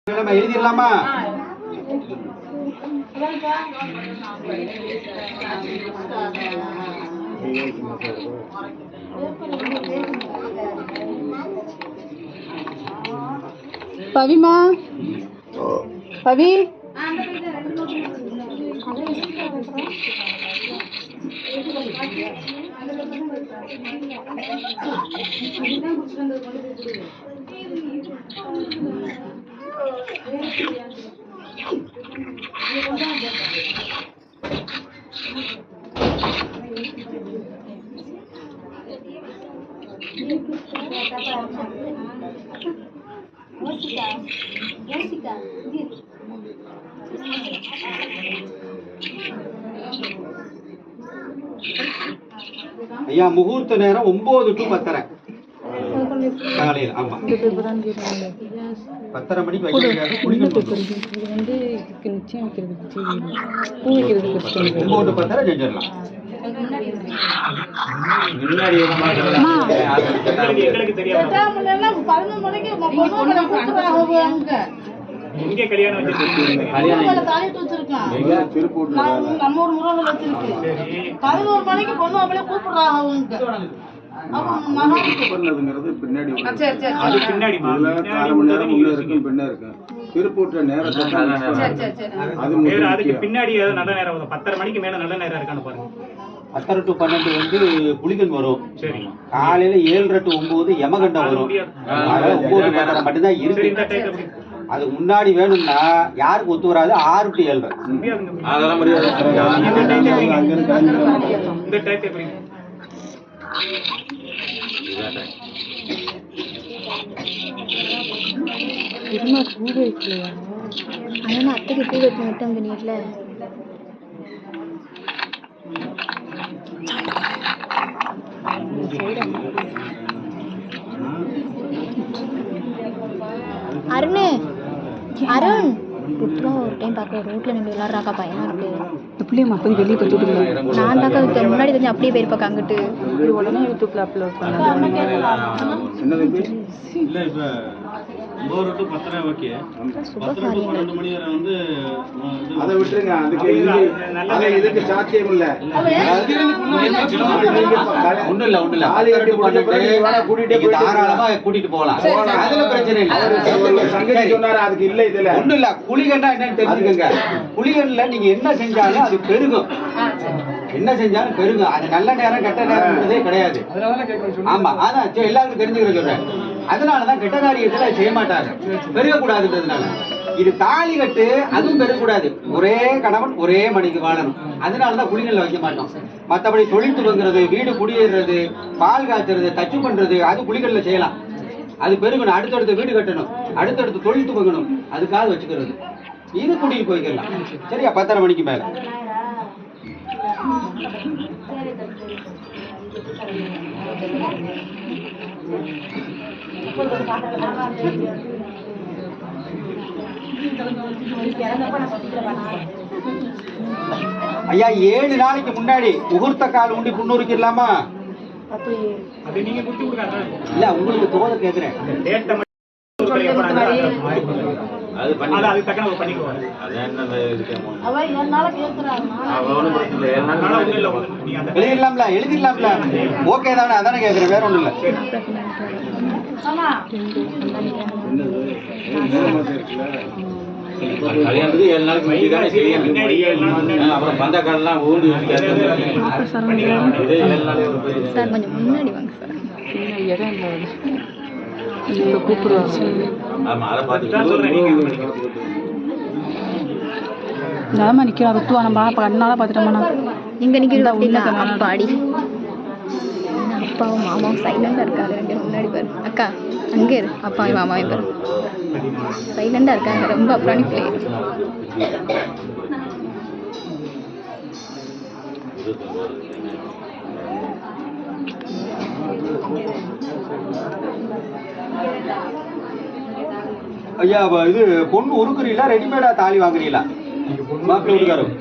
எழுதிடலாமா? பவிமா, பவி ஐயா, முகூர்த்த நேரம் 9 to 10:30 காலையில். ஆமா, 10:30 மணிக்கு வைக்க முடியாது. 9 to 10:30 செஞ்சிடலாம். இங்கே கல்யாணம் வச்சிருக்கோம். 11 மணிக்கு பொண்ணு அப்படியே கூப்பிடுறாங்க அவங்க. அதுக்கு பின்னாடி நல்ல நேரம் 10:30 மணிக்கு மேல நல்ல நேரம் இருக்கான்னு பாருங்க. 10 to 12 வந்து புலிகன் வரும். சரி. காலையில 7:30 to 9 யமகண்டம் வரும். 9 to 10 மட்டும்தான் இருக்கு. அதுக்கு முன்னாடி வேணும்னா யாருக்கு ஒத்து வராது? 6 to 7. அதெல்லாம் முடியாது. இந்த டைப் எப்படி? அத்தைக்கு பூ வைக்க மட்டும் அந்த நீட்ல அருண் புத்துலாம் ஒரு டைம் பார்க்க ரோட்ல நின்று விளாட்றாக்கா பையனா இருக்கு. எப்படியும் அப்படி வெளியே போய் நான் தாக்கா முன்னாடி கொஞ்சம் அப்படியே போயிருப்பாக்க அங்கிட்டு உடனே யூடியூப்ல அப்லோட் கூட்டிட்டு போகலாம். அதுல பிரச்சனை இல்ல. ஒண்ணு இல்ல, குளிகண்டா என்னன்னு தெரிஞ்சுக்கங்க. குளிகண்ல நீங்க என்ன செஞ்சாலும் அது பெருகும். என்ன செஞ்சாலும் பெருகும். அது நல்ல நேரம் கெட்ட நேரம்ன்றதே கிடையாது. ஆமா, அதான் எல்லாருக்கும் தெரிஞ்சுக்கிற சொல்றேன். அதனாலதான் கெட்ட காரியத்துல செய்ய மாட்டாங்க, பெருகக்கூடாதுன்றதுனால. இது தாலி கட்டு, அதுவும் பெருகக்கூடாது. ஒரே கணவன் ஒரே மணிக்கு வாழணும். அதனாலதான் குளிகள்ல வைக்க மாட்டோம். மற்றபடி தொழில் துவங்குறது, வீடு குடியேறது, பால் காய்ச்சறது, தச்சு பண்றது, அது குளிகள்ல செய்யலாம். அது பெருகணும். அடுத்தடுத்த வீடு கட்டணும், அடுத்தடுத்து தொழில் துவங்கணும், அதுக்காக வச்சுக்கிறது. இது குடியில் போய்க்கலாம். சரியா? 10:30 மணிக்கு மேல. ஐயா, 7 நாளைக்கு முன்னாடி முகூர்த்த கால் உண்டி புண்ணுரிக்கலாமா? இல்ல, உங்களுக்கு தோத கேக்குறேன். எழுதிடலாம்ல. ஓகே தானே? அதானே கேக்குறேன், வேற ஒண்ணும் இல்ல. கல்யாணத்துக்கு 7 நாளைக்கு முன்னாடி தானே செய்யணும். அப்புறம் பந்தக்காரெல்லாம் ஊண்டி சார் கொஞ்சம் முன்னாடி வாங்க சார். இடம் இல்லை கூப்பிடுவாங்க. நிலமா நிற்கிறோம். ருத்துவா நம்ம கண்ணால பார்த்துட்டோம்னா இங்கே நிற்கிறதா அப்பாடி. அப்பாவும் மாமாவும் சைலண்டாக இருக்காங்க. ரெண்டு முன்னாடி பாரு அக்கா, அங்கே இரு. அப்பாவும் மாமாவும் பாரு சைலண்டாக இருக்காங்க. ரொம்ப அப்புறாணி பிள்ளைங்க. ஐயா, இது பொண்ணு உருக்குறீங்களா ரெடிமேடா தாலி வாங்குறீங்களா? மாப்பிள்ளை வீட்டுக்காரர்